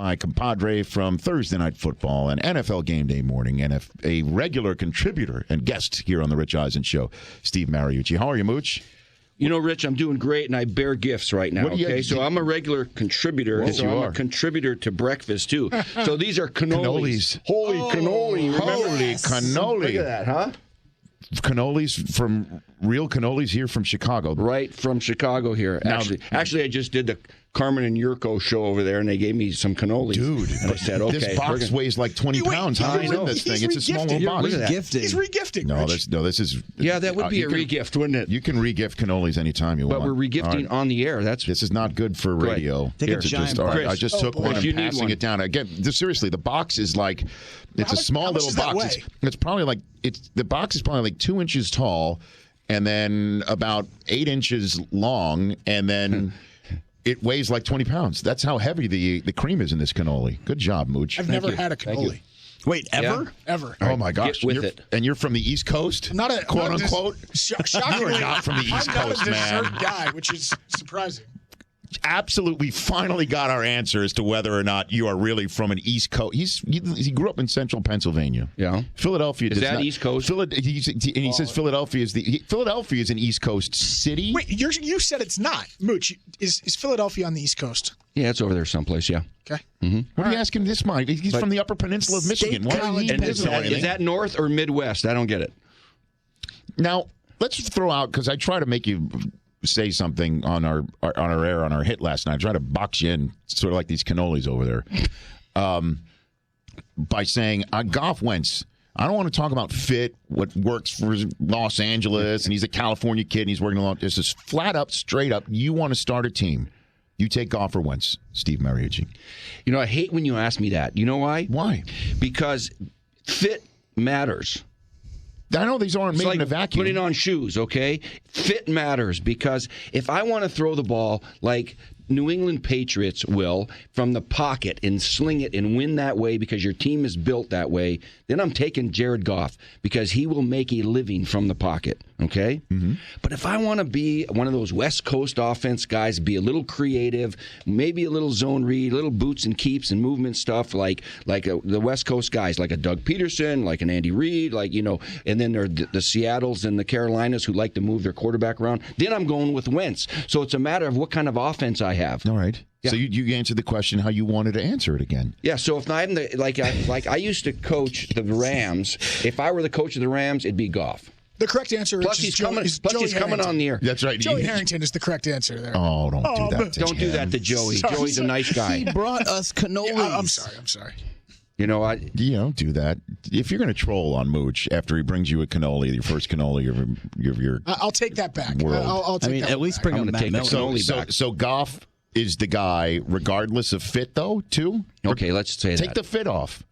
my compadre from Thursday Night Football and NFL Game Day Morning, and a regular contributor and guest here on the Rich Eisen Show, Steve Mariucci. How are you, Mooch? You know, Rich, I'm doing great, and I bear gifts right now, okay? So I'm a regular contributor, I'm a contributor to breakfast, too. So these are cannolis. Holy cannoli. Holy cannoli. Look at that, huh? Cannolis from real cannolis here from Chicago. Right from Chicago here. Actually, I just did the Carmen and Yurko show over there, and they gave me some cannolis. Dude, and I said, okay. This box weighs like 20 pounds. How do you win this thing? It's a small little box. Look at that. He's regifting. This is... Yeah, that would be a regift, wouldn't it? You can regift cannolis anytime you want. But we're regifting on the air. This is not good for radio. Take a giant box. I just took one and passing it down. Again, seriously, the box is like... It's a small little box. It's probably like... The box is probably like 2 inches tall and then about 8 inches long, and then... It weighs like 20 pounds. That's how heavy the cream is in this cannoli. Good job, Mooch. I've never had a cannoli. Wait, ever? Yeah. Ever. Oh, my gosh. Get with it. And you're from the East Coast? Not a quote-unquote? Shockingly, You're not from the East Coast, man. I'm not a dessert guy, which is surprising. Absolutely, finally got our answer as to whether or not you are really from an East Coast. He grew up in central Pennsylvania. Yeah. Philadelphia. Is that East Coast? And he says Philadelphia is an East Coast city. Wait, you said it's not. Mooch, is Philadelphia on the East Coast? Yeah, it's over there someplace, yeah. Okay. Mm-hmm. What are you asking this mind? He's from the Upper Peninsula of Michigan. Why are you Is that North or Midwest? I don't get it. Now, let's throw out, because I try to make you say something on our air on our hit last night. I try to box you in, sort of like these cannolis over there, by saying Goff Wentz. I don't want to talk about fit, what works for Los Angeles, and he's a California kid and he's working along. This is flat up, straight up. You want to start a team. You take Goff or Wentz, Steve Mariucci. You know, I hate when you ask me that. You know why? Why? Because fit matters. I know these aren't made in a vacuum. Putting on shoes, okay? Fit matters, because if I want to throw the ball like New England Patriots will from the pocket and sling it and win that way because your team is built that way, then I'm taking Jared Goff because he will make a living from the pocket, okay? Mm-hmm. But if I want to be one of those West Coast offense guys, be a little creative, maybe a little zone read, little boots and keeps and movement stuff like the West Coast guys, like a Doug Peterson, like an Andy Reid, and then there are the Seattles and the Carolinas who like to move their quarterback around, then I'm going with Wentz. So it's a matter of what kind of offense I have. All right. Yeah. So you answered the question how you wanted to answer it again. Yeah. So if I'm I used to coach the Rams. If I were the coach of the Rams, it'd be Goff. The correct answer plus is he's coming on the air. That's right. Joey Harrington is the correct answer there. Oh, don't do that to Don't do that to Joey. Joey's a nice guy. He brought us cannolis. Yeah, I'm sorry. You know what? You don't do that. If you're going to troll on Mooch after he brings you a cannoli, your first cannoli of your I'll take that back. World. I'll take that at least back. bring him back. So Goff is the guy, regardless of fit, though, too? Okay, let's say Take the fit off.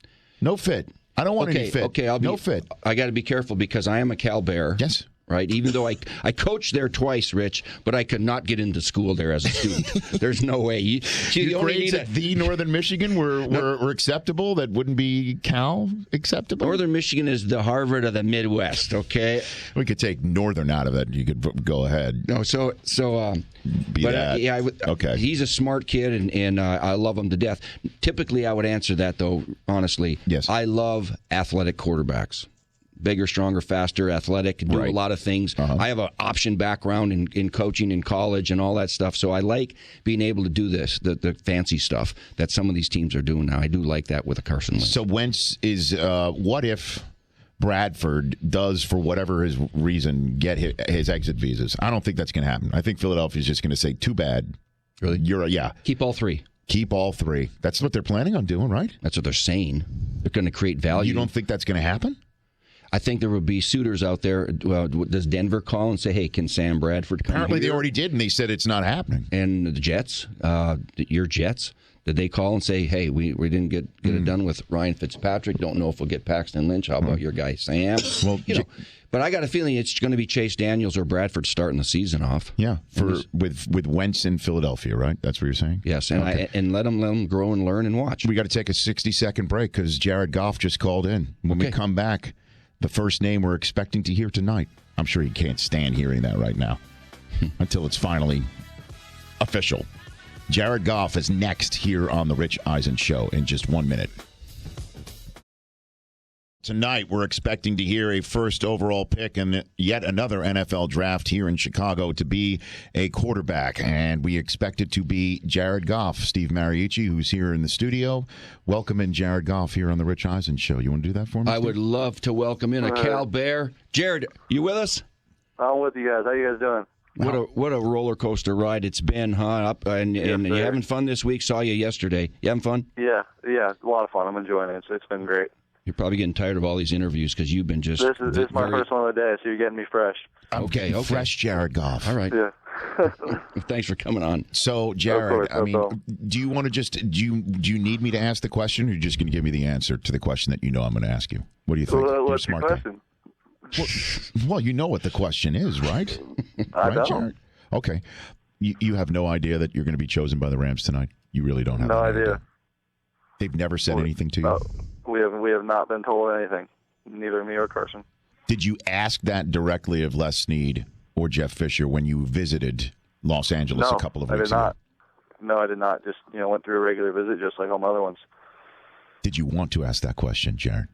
No fit. I don't want any fit. Okay, no fit. I got to be careful because I am a Cal Bear. Yes. Right, even though I coached there twice, Rich, but I could not get into school there as a student. There's no way. Your grades at the Northern Michigan were acceptable. That wouldn't be Cal acceptable. Northern Michigan is the Harvard of the Midwest. Okay, we could take Northern out of it. You could go ahead. No, okay. He's a smart kid, and I love him to death. Typically, I would answer that though. Honestly, yes, I love athletic quarterbacks. Bigger, stronger, faster, athletic, can do a lot of things. Uh-huh. I have an option background in coaching in college and all that stuff, so I like being able to do this, the fancy stuff that some of these teams are doing now. I do like that with a Carson Wentz. So Wentz is, what if Bradford does, for whatever his reason, get his exit visas? I don't think that's going to happen. I think Philadelphia's just going to say, too bad. Really? Keep all three. Keep all three. That's what they're planning on doing, right? That's what they're saying. They're going to create value. You don't think that's going to happen? I think there will be suitors out there. Well, does Denver call and say, hey, can Sam Bradford come Apparently here? They already did, and they said it's not happening. And the Jets, your Jets, did they call and say, hey, we didn't get it done with Ryan Fitzpatrick, don't know if we'll get Paxton Lynch, how about your guy Sam? Well, but I got a feeling it's going to be Chase Daniels or Bradford starting the season off. Yeah, with Wentz in Philadelphia, right? That's what you're saying? Yes, and and let them grow and learn and watch. We got to take a 60-second break because Jared Goff just called in. When we come back, the first name we're expecting to hear tonight. I'm sure he can't stand hearing that right now until it's finally official. Jared Goff is next here on The Rich Eisen Show in just 1 minute. Tonight, we're expecting to hear a first overall pick in yet another NFL draft here in Chicago to be a quarterback. And we expect it to be Jared Goff. Steve Mariucci, who's here in the studio. Welcome in Jared Goff here on The Rich Eisen Show. You want to do that for me, I Steve? would love to welcome in a Cal Bear. Jared, you with us? I'm with you guys. How you guys doing? What a roller coaster ride it's been, huh? And you having fun this week? Saw you yesterday. You having fun? Yeah, a lot of fun. I'm enjoying it. It's been great. You're probably getting tired of all these interviews because you've been just. This is my first one of the day, so you're getting me fresh. Okay. Fresh Jared Goff. All right. Yeah. Thanks for coming on. So, Jared, Of course, do you want to do you need me to ask the question, or are you just going to give me the answer to the question that you know I'm going to ask you? What do you think? You're a What's your smart guy. question? Well, you know what the question is, right? I Right, don't. Jared? Okay. You have no idea that you're going to be chosen by the Rams tonight? You really don't have No any idea. They've never said anything to you? We have not been told anything. Neither me or Carson. Did you ask that directly of Les Snead or Jeff Fisher when you visited Los Angeles No, a couple of I weeks did not. ago? No, I did not. Just went through a regular visit, just like all my other ones. Did you want to ask that question, Jared?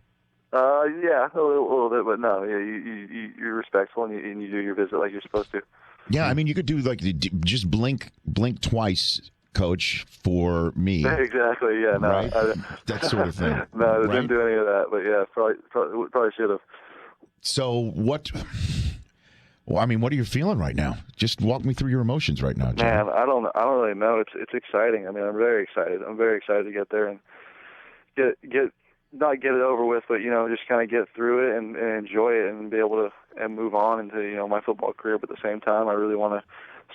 Yeah, a little bit, but no. Yeah, you're respectful and you do your visit like you're supposed to. Yeah, I mean, you could do just blink twice, Coach, for me. Exactly. Yeah. No. Right? That sort of thing. No, I right? didn't do any of that. But yeah, probably should have. So what? Well, I mean, what are you feeling right now? Just walk me through your emotions right now, Jared. Man, I don't really know. It's exciting. I mean, I'm very excited. I'm very excited to get there and not get it over with, but just kind of get through it and enjoy it and be able to and move on into my football career. But at the same time, I really want to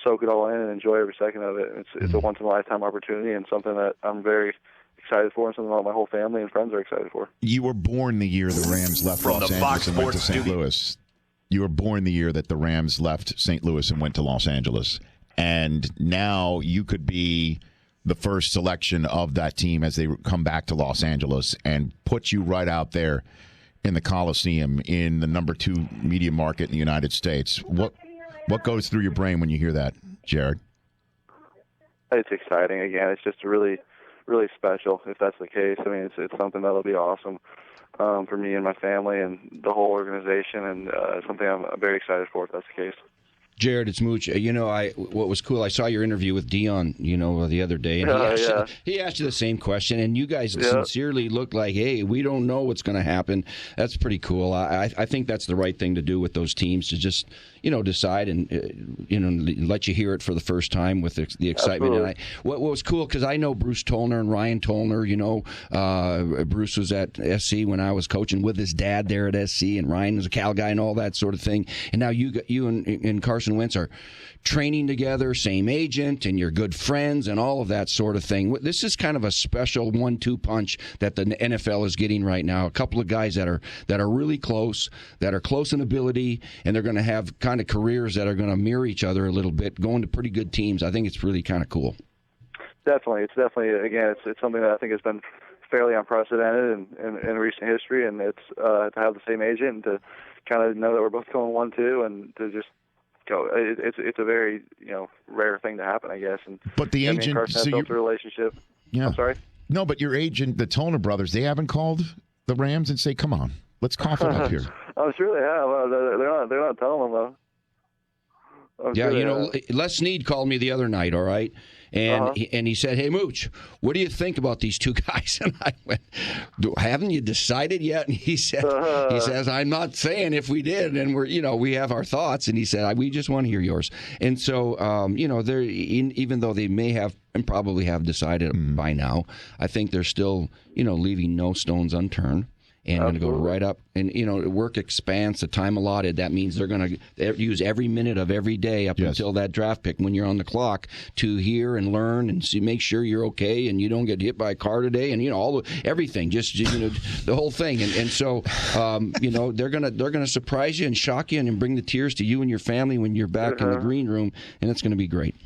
soak it all in and enjoy every second of it. It's a once in a lifetime opportunity and something that I'm very excited for and something that my whole family and friends are excited for. You were born the year the Rams left Los Angeles and went to St. Louis. You were born the year that the Rams left St. Louis and went to Los Angeles. And now you could be the first selection of that team as they come back to Los Angeles and put you right out there in the Coliseum in the number 2 media market in the United States. What goes through your brain when you hear that, Jared? It's exciting. Again, it's just really, really special if that's the case. I mean, it's something that'll be awesome for me and my family and the whole organization, and something I'm very excited for if that's the case. Jared, it's Mooch. What was cool, I saw your interview with Dion, the other day, and he asked you the same question, and you guys sincerely looked like, hey, we don't know what's going to happen. That's pretty cool. I think that's the right thing to do with those teams, to just, decide and, let you hear it for the first time with the excitement. Absolutely. And what was cool, because I know Bruce Tollner and Ryan Tollner, Bruce was at SC when I was coaching with his dad there at SC, and Ryan was a Cal guy and all that sort of thing. And now you and Carson Wentz are training together, same agent, and you're good friends and all of that sort of thing. This is kind of a special 1-2 punch that the NFL is getting right now. A couple of guys that are really close, that are close in ability, and they're going to have kind of careers that are going to mirror each other a little bit, going to pretty good teams. I think it's really kind of cool. Definitely. It's something that I think has been fairly unprecedented in recent history, and it's to have the same agent and to kind of know that we're both going 1-2 and to just go. It's a very rare thing to happen, I guess. But the agent, me and Carson have built a relationship. Yeah. I'm sorry. No, but your agent, the Tollner brothers, they haven't called the Rams and say, "Come on, let's cough it up here." I'm sure they have. Well, they're not telling them though. Yeah, Les Snead called me the other night. All right. And he said, "Hey, Mooch, what do you think about these two guys?" And I went, "Haven't you decided yet?" And he says, "I'm not saying if we did, and we have our thoughts." And he said, "We just want to hear yours." And so, they're even though they may have and probably have decided by now, I think they're still, leaving no stones unturned. And going to go right up. And, work expands, the time allotted. That means they're going to use every minute of every day up until that draft pick when you're on the clock to hear and learn and make sure you're okay and you don't get hit by a car today and, everything, just, the whole thing. And so, they're going to surprise you and shock you and bring the tears to you and your family when you're back in the green room, and it's going to be great.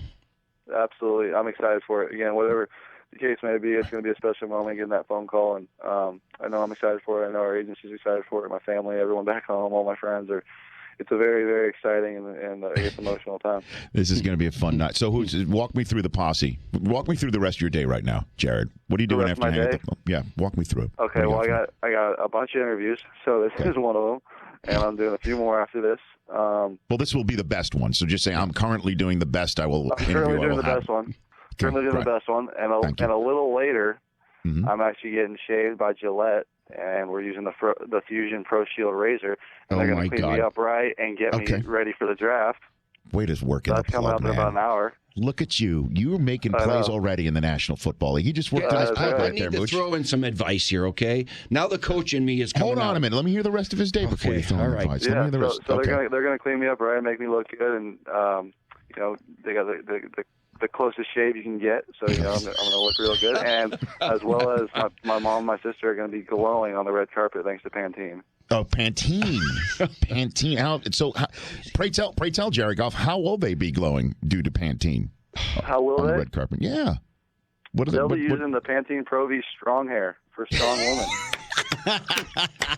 Absolutely. I'm excited for it. Again, whatever the case may be, it's going to be a special moment getting that phone call, and I know I'm excited for it. I know our agency's excited for it. My family, everyone back home, all my friends are it's a very, very exciting and I guess emotional time. This is going to be a fun night. So, walk me through the posse. Walk me through the rest of your day right now, Jared. What are you doing rest after of my hanging day? up the phone? Yeah, walk me through it. Okay, well, I got a bunch of interviews, so this is one of them, and I'm doing a few more after this. Well, this will be the best one. So just say I'm currently doing the best. I will. I'm currently doing the best one. Currently doing the best one, and a little later, I'm actually getting shaved by Gillette, and we're using the Fusion Pro Shield razor. And they're going to clean me up right and get me ready for the draft. Wait, is working. That's coming up in about an hour. Look at you. You're making plays already in the National Football League. You just worked on his play I right need there, to Mooch. throw in some advice here, okay? Now the coach in me is coming Hold on out. a minute. Let me hear the rest of his day before you throw in advice. Yeah, so they're going to clean me up right, make me look good, and they got the closest shave you can get. So I'm going to look real good, and as well as my mom and my sister are going to be glowing on the red carpet thanks to Pantene. Oh, Pantene. Pantene. Pray tell, Jerry Goff, how will they be glowing due to Pantene? How will on they? the red carpet. Yeah. They'll be using the Pantene Pro V Strong Hair for strong women.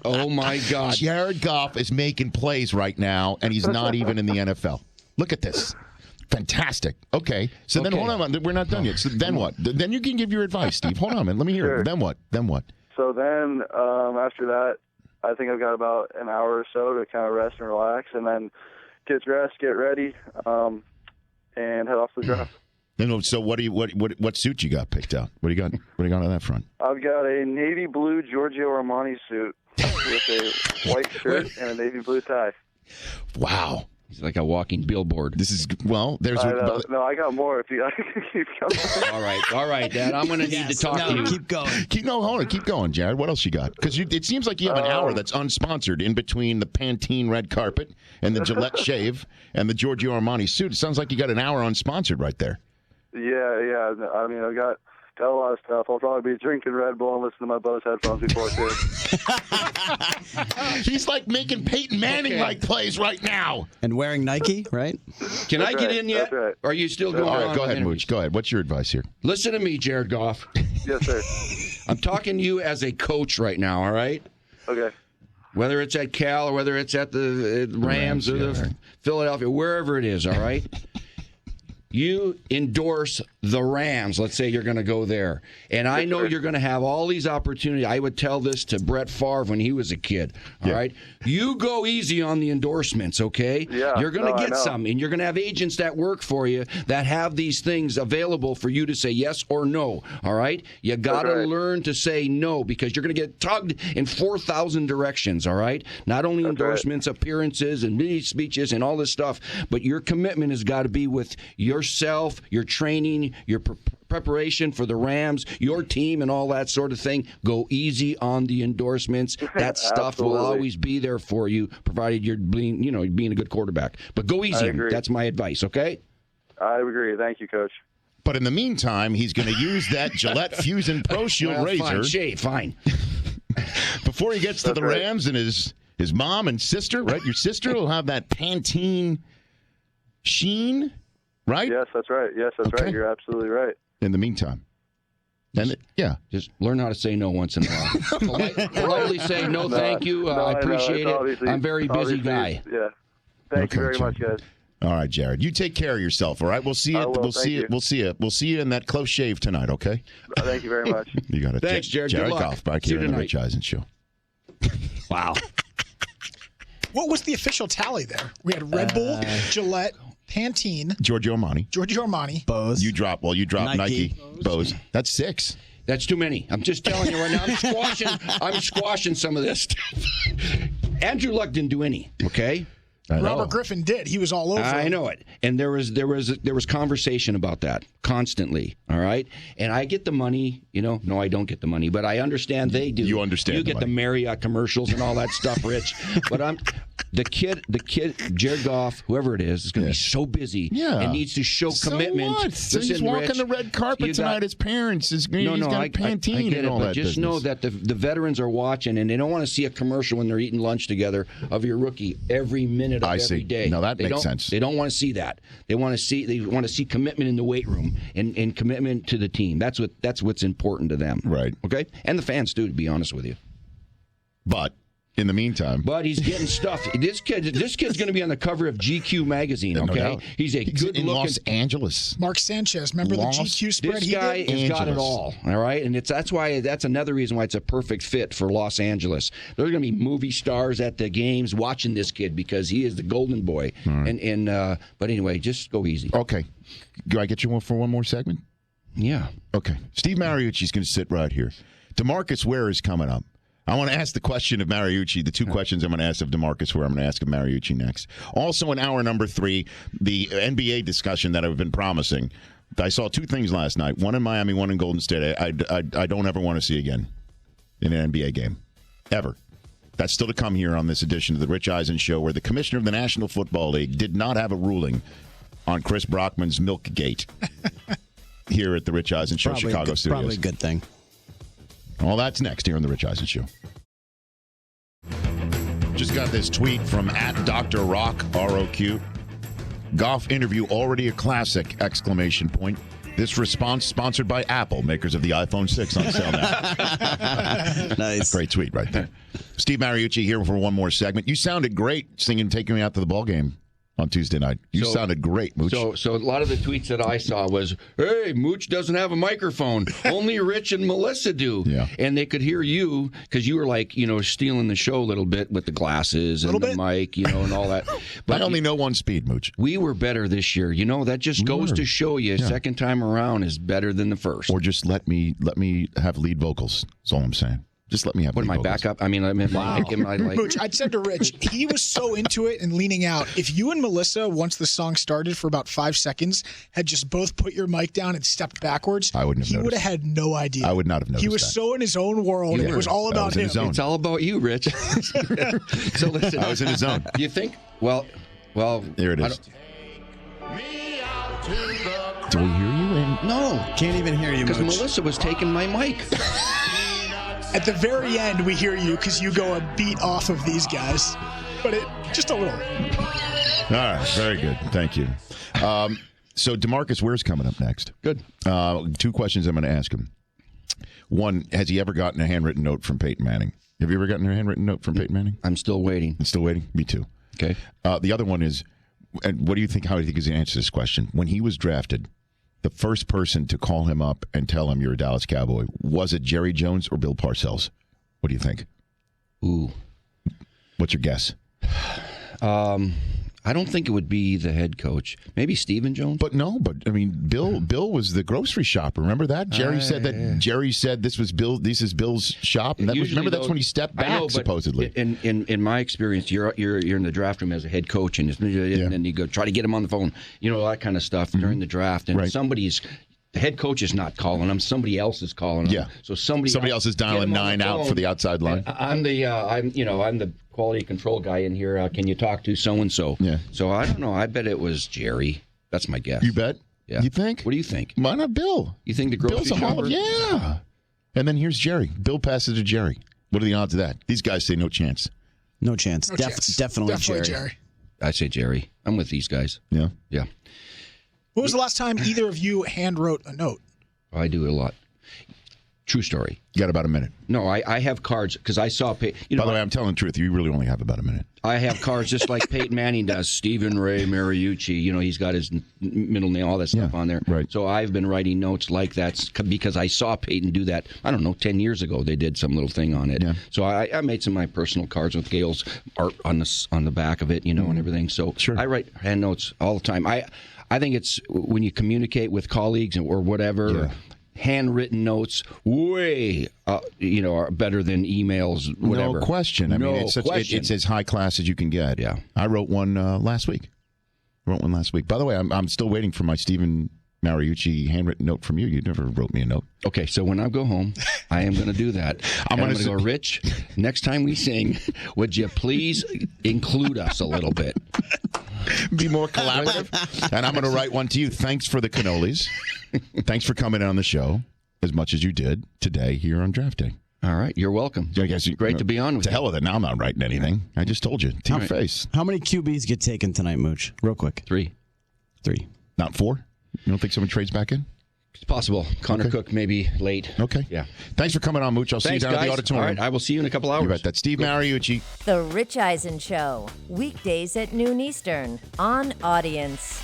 Oh, my God. Jared Goff is making plays right now, and he's not even in the NFL. Look at this. Fantastic. Okay. So then, hold on. We're not done yet. So then what? Then you can give your advice, Steve. Hold on, man. Let me hear it. Then what? So then, after that, I think I've got about an hour or so to kind of rest and relax, and then get dressed, get ready, and head off to the draft. So what suit you got picked out? What do you got? What do you got on that front? I've got a navy blue Giorgio Armani suit with a white shirt and a navy blue tie. Wow. He's like a walking billboard. This is there's no, I got more. If you keep going. All right, Dad. I'm going to need to talk to you. Keep going. Hold on. Keep going, Jared. What else you got? Because it seems like you have an hour that's unsponsored in between the Pantene red carpet and the Gillette shave and the Giorgio Armani suit. It sounds like you got an hour unsponsored right there. Yeah. I mean, I got a lot of stuff. I'll probably be drinking Red Bull and listening to my Bose headphones before too. He's like making Peyton Manning-like plays right now. And wearing Nike, right? Can I get in yet? That's right. Or are you still going on? All right, go ahead, Mooch. Go ahead. What's your advice here? Listen to me, Jared Goff. Yes, sir. I'm talking to you as a coach right now, all right? Okay. Whether it's at Cal or whether it's at the Rams or the Philadelphia, wherever it is, all right? You endorse the Rams. Let's say you're going to go there. And I know you're going to have all these opportunities. I would tell this to Brett Favre when he was a kid. All right? You go easy on the endorsements, okay? Yeah, you're going to get some. And you're going to have agents that work for you that have these things available for you to say yes or no. All right? You got to learn to say no because you're going to get tugged in 4,000 directions, all right? Not only endorsements, appearances, and mini speeches and all this stuff, but your commitment has got to be with yourself, your training, your preparation for the Rams, your team, and all that sort of thing. Go easy on the endorsements. That stuff will always be there for you, provided you're being a good quarterback. But go easy. That's my advice. Okay. I agree. Thank you, Coach. But in the meantime, he's going to use that Gillette Fusion Pro Shield razor. Fine. Before he gets to the Rams and his mom and sister, right? Your sister will have that Pantene sheen. Right? Yes, that's right. Right. You're absolutely right. In the meantime. Just learn how to say no once in a while. Politely say no, thank you. I appreciate it. I'm a very busy guy. Yeah. Thank you very much, guys. All right, Jared. You take care of yourself, all right? We'll see you. We'll see you in that close shave tonight, okay? Thank you very much. You got it. Thanks, Jared. Jared Good luck. Goff back here on the Rich Eisen Show. Wow. What was the official tally there? We had Red Bull, Gillette, Pantene, Giorgio Armani, Bose. You dropped Nike, Bose. That's 6. That's too many. I'm just telling you right now. I'm squashing some of this stuff. Andrew Luck didn't do any. Okay. Robert Griffin did. He was all over. I know it. And there was conversation about that constantly. All right. And I get the money. No, I don't get the money, but I understand they do. You understand? You get the Marriott commercials and all that stuff, Rich. But the kid, Jared Goff, whoever it is going to be so busy. Yeah. And needs to show commitment. What? Listen, he's walking the red carpet tonight. His parents. He's got Pantene I get and all it, but that just business. know that the veterans are watching, and they don't want to see a commercial when they're eating lunch together of your rookie every minute of every day. No, that makes sense. They don't want to see that. They want to see commitment in the weight room and commitment to the team. That's what's important to them. Right. Okay? And the fans too, to be honest with you. But in the meantime. But he's getting stuff. This kid's going to be on the cover of GQ magazine. No Okay, doubt. he's a He's good in looking. Los Angeles. Mark Sanchez, remember the GQ spread This he guy did? has got it Angeles. all right, and that's another reason why it's a perfect fit for Los Angeles. There's going to be movie stars at the games watching this kid because he is the golden boy. Right. But anyway, just go easy. Okay. Do I get you for one more segment? Yeah. Okay. Steve Mariucci's going to sit right here. DeMarcus Ware is coming up. I want to ask the question of Mariucci, the two questions I'm going to ask of DeMarcus Ware. I'm going to ask of Mariucci next. Also in hour number 3, the NBA discussion that I've been promising. I saw 2 things last night, one in Miami, one in Golden State. I don't ever want to see again in an NBA game. Ever. That's still to come here on this edition of the Rich Eisen Show, where the commissioner of the National Football League did not have a ruling on Chris Brockman's Milkgate here at the Rich Eisen Show, Chicago Studios. Probably a good thing. Well, that's next here on the Rich Eisen Show. Just got this tweet from @DrRock, R-O-Q. Goff interview already a classic, ! This response sponsored by Apple, makers of the iPhone 6 on sale now. Nice. Great tweet right there. Steve Mariucci here for one more segment. You sounded great singing Taking Me Out to the Ball Game on Tuesday night. You sounded great, Mooch. So a lot of the tweets that I saw was, hey, Mooch doesn't have a microphone. Only Rich and Melissa do. Yeah. And they could hear you because you were like, stealing the show a little bit with the glasses and the mic, and all that. But I only know one speed, Mooch. we were better this year. That just goes to show you second time around is better than the first. Or just let me have lead vocals. That's all I'm saying. Just let me have What lead am I vocals. backup? I mean, Mooch, I'd said to Rich, he was so into it and leaning out. If you and Melissa, once the song started for about 5 seconds, had just both put your mic down and stepped backwards, I wouldn't have he would noticed. have had no idea. I would not have noticed. He was that. so in his own world. It was all about in him. his zone. It's all about you, Rich. So listen, I was in his zone. Do you think? Well, There it is. Do we hear you? No, Can't even hear you, because Mooch. Melissa was taking my mic. At the very end, we hear you because you go a beat off of these guys. But just a little. All right, very good. Thank you. So DeMarcus Ware's coming up next. Good. 2 questions I'm going to ask him. One, has he ever gotten a handwritten note from Peyton Manning? Have you ever gotten a handwritten note from Peyton Manning? I'm still waiting. Still waiting? Me too. Okay. The other one is, and how do you think he's going to answer this question? When he was drafted, the first person to call him up and tell him you're a Dallas Cowboy, was it Jerry Jones or Bill Parcells? What do you think? Ooh. What's your guess? I don't think it would be the head coach. Maybe Stephen Jones. But I mean, Bill was the grocery shopper. Remember that? Jerry said this is Bill's shop, and remember that's when he stepped back, I know, supposedly. In my experience, you're in the draft room as a head coach, and then you go try to get him on the phone, all that kind of stuff during the draft, and the head coach is not calling him. Somebody else is calling him. Yeah. So somebody else is dialing 9 out for the outside line. I'm the quality control guy in here. Can you talk to so and so? Yeah. So I don't know. I bet it was Jerry. That's my guess. You bet? Yeah. You think? What do you think? Why not Bill? You think the grocery Bill's a Hall of, shopper? yeah. And then here's Jerry. Bill passes to Jerry. What are the odds of that? These guys say no chance. No chance. No chance. Definitely Jerry. I say Jerry. I'm with these guys. Yeah. Yeah. When was the last time either of you hand wrote a note? I do it a lot. True story. You got about a minute. No, I have cards because I saw By the way, I'm telling the truth. You really only have about a minute. I have cards just like Peyton Manning does. Stephen Ray Mariucci. He's got his middle name, all that stuff on there. Right. So I've been writing notes like that because I saw Peyton do that. I don't know, 10 years ago they did some little thing on it. Yeah. So I made some of my personal cards with Gail's art on the back of it, and everything. So Sure. I write hand notes all the time. I think it's when you communicate with colleagues or whatever. Yeah. Handwritten notes are better than emails, whatever. No question. I mean, it's as high class as you can get. Yeah. I wrote one last week. By the way, I'm still waiting for my Stephen Mariucci handwritten note from you. You never wrote me a note. Okay, so when I go home, I am going to do that. I'm going to go, Rich, next time we sing, would you please include us a little bit? Be more collaborative. And I'm going to write one to you. Thanks for the cannolis. Thanks for coming on the show as much as you did today here on Draft Day. All right, you're welcome. I guess Great to be on with to you. hell with it. Now I'm not writing anything. I just told you. To your face. How many QBs get taken tonight, Mooch? Real quick. 3. Three. Not 4? You don't think someone trades back in? It's possible. Connor Cook maybe late. Okay. Yeah. Thanks for coming on, Mooch. I'll see you Thanks, down at guys. the auditorium. All right, I will see you in a couple hours. You bet. That's Steve Mariucci. The Rich Eisen Show, weekdays at noon Eastern on Audience.